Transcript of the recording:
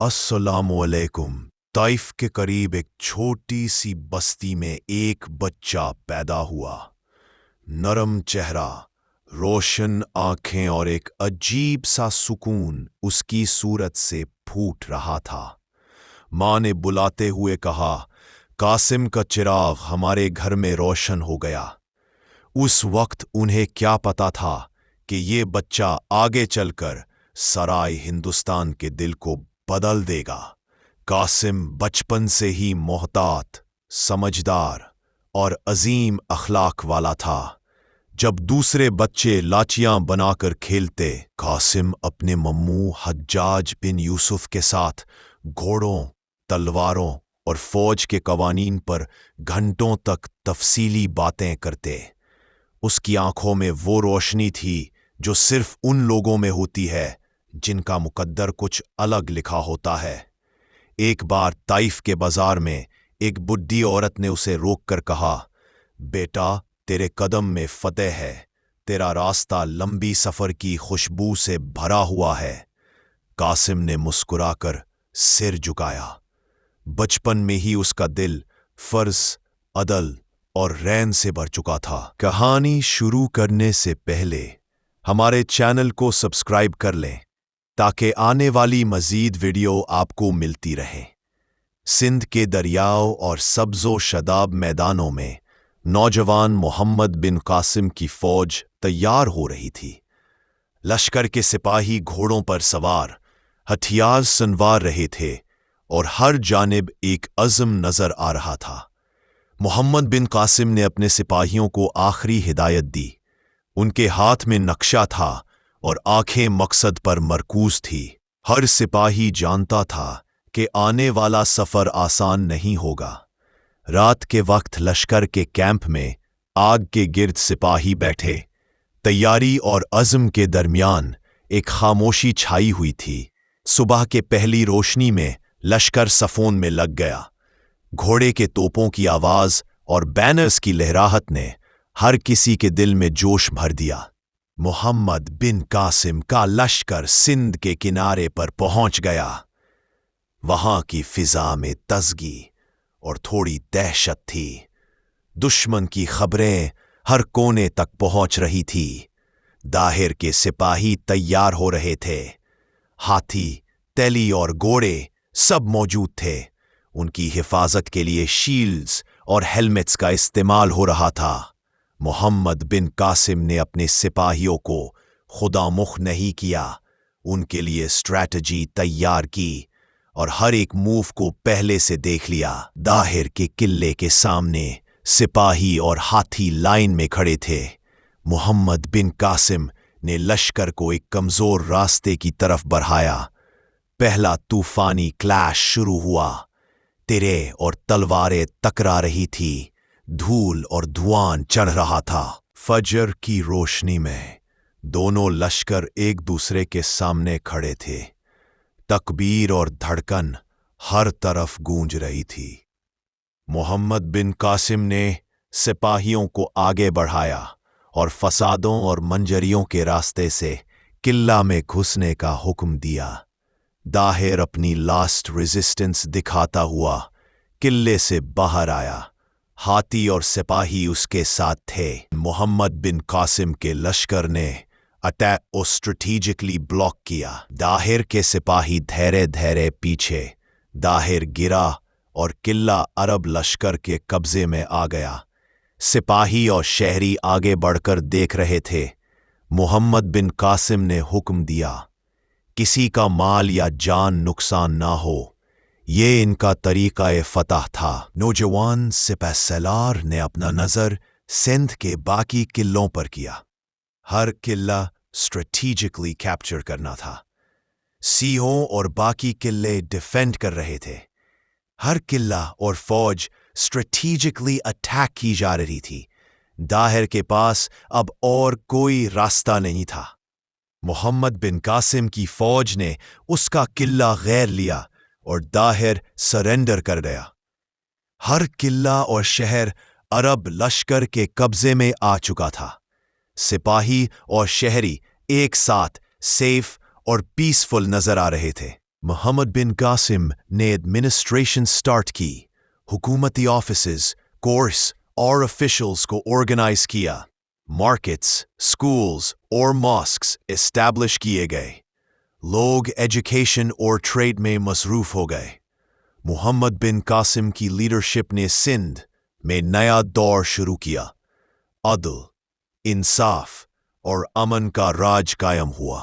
अस्सलामुअलैकुम। ताइफ के करीब एक छोटी सी बस्ती में एक बच्चा पैदा हुआ। नरम चेहरा, रोशन आंखें और एक अजीब सा सुकून उसकी सूरत से फूट रहा था। माँ ने बुलाते हुए कहा, कासिम का चिराग हमारे घर में रोशन हो गया। उस वक्त उन्हें क्या पता था कि ये बच्चा आगे चलकर सराय हिंदुस्तान के दिल को बदल देगा। कासिम बचपन से ही मोहतात, समझदार और अजीम अखलाक वाला था। जब दूसरे बच्चे लाचियां बनाकर खेलते, कासिम अपने मम्मू हज्जाज बिन यूसुफ के साथ घोड़ों, तलवारों और फौज के कवानीन पर घंटों तक तफसीली बातें करते। उसकी आंखों में वो रोशनी थी जो सिर्फ उन लोगों में होती है जिनका मुकद्दर कुछ अलग लिखा होता है। एक बार ताइफ के बाजार में एक बुढ़ी औरत ने उसे रोककर कहा, बेटा, तेरे कदम में फतेह है। तेरा रास्ता लंबी सफर की खुशबू से भरा हुआ है। कासिम ने मुस्कुराकर सिर झुकाया। बचपन में ही उसका दिल फर्ज, अदल और रैन से भर चुका था। कहानी शुरू करने से पहले हमारे चैनल को सब्सक्राइब कर लें ताकि आने वाली मजीद वीडियो आपको मिलती रहे। सिंध के दरियाओं और सब्जो शदाब मैदानों में नौजवान मोहम्मद बिन कासिम की फौज तैयार हो रही थी। लश्कर के सिपाही घोड़ों पर सवार, हथियार संवार रहे थे और हर जानिब एक अज़्म नजर आ रहा था। मोहम्मद बिन कासिम ने अपने सिपाहियों को आखिरी हिदायत दी। उनके हाथ में नक्शा था और आंखें मकसद पर मरकूज थी। हर सिपाही जानता था कि आने वाला सफर आसान नहीं होगा। रात के वक्त लश्कर के कैंप में आग के गिर्द सिपाही बैठे। तैयारी और अज़्म के दरमियान एक खामोशी छाई हुई थी। सुबह के पहली रोशनी में लश्कर सफोन में लग गया। घोड़े के तोपों की आवाज और बैनर्स की लहराहट ने हर किसी के दिल में जोश भर दिया। मोहम्मद बिन कासिम का लश्कर सिंध के किनारे पर पहुंच गया। वहां की फिजा में तज़गी और थोड़ी दहशत थी। दुश्मन की खबरें हर कोने तक पहुंच रही थी। दाहिर के सिपाही तैयार हो रहे थे। हाथी, तेली और घोड़े सब मौजूद थे। उनकी हिफाजत के लिए शील्ड्स और हेलमेट्स का इस्तेमाल हो रहा था। मोहम्मद बिन कासिम ने अपने सिपाहियों को खुदामुख नहीं किया। उनके लिए स्ट्रैटेजी तैयार की और हर एक मूव को पहले से देख लिया। दाहिर के किले के सामने सिपाही और हाथी लाइन में खड़े थे। मोहम्मद बिन कासिम ने लश्कर को एक कमजोर रास्ते की तरफ बढ़ाया। पहला तूफानी क्लैश शुरू हुआ। तिरे और तलवारें टकरा रही थी। धूल और धुआं चढ़ रहा था। फजर की रोशनी में दोनों लश्कर एक दूसरे के सामने खड़े थे। तकबीर और धड़कन हर तरफ गूंज रही थी। मोहम्मद बिन कासिम ने सिपाहियों को आगे बढ़ाया और फसादों और मंजरियों के रास्ते से किला में घुसने का हुक्म दिया। दाहिर अपनी लास्ट रेजिस्टेंस दिखाता हुआ किले से बाहर आया। हाथी और सिपाही उसके साथ थे। मोहम्मद बिन कासिम के लश्कर ने अटैक को स्ट्रेटेजिकली ब्लॉक किया। दाहिर के सिपाही धैर्य धैर्य पीछे। दाहिर गिरा और किला अरब लश्कर के कब्जे में आ गया। सिपाही और शहरी आगे बढ़कर देख रहे थे। मोहम्मद बिन कासिम ने हुक्म दिया, किसी का माल या जान नुकसान ना हो। ये इनका तरीका फतह था। नौजवान सिपहसालार ने अपना नजर सिंध के बाकी किलों पर किया। हर किला स्ट्रेटेजिकली कैप्चर करना था। सीहों और बाकी किले डिफेंड कर रहे थे। हर किला और फौज स्ट्रेटेजिकली अटैक की जा रही थी। दाहिर के पास अब और कोई रास्ता नहीं था। मोहम्मद बिन कासिम की फौज ने उसका किला गैर लिया और दाहिर सरेंडर कर गया। हर किला और शहर अरब लश्कर के कब्जे में आ चुका था। सिपाही और शहरी एक साथ सेफ और पीसफुल नजर आ रहे थे। محمد بن قاسم نے ایڈمنسٹریشن سٹارٹ کی، حکومتی آفیسز، کورس اور آفیشلز کو آرگنائز کیا، مارکیٹس، سکولز اور ماسکس اسٹیبلش کیے گئے، لوگ ایجوکیشن اور ٹریڈ میں مصروف ہو گئے۔ محمد بن قاسم کی لیڈرشپ نے سندھ میں نیا دور شروع کیا، عدل، انصاف اور امن کا راج قائم ہوا۔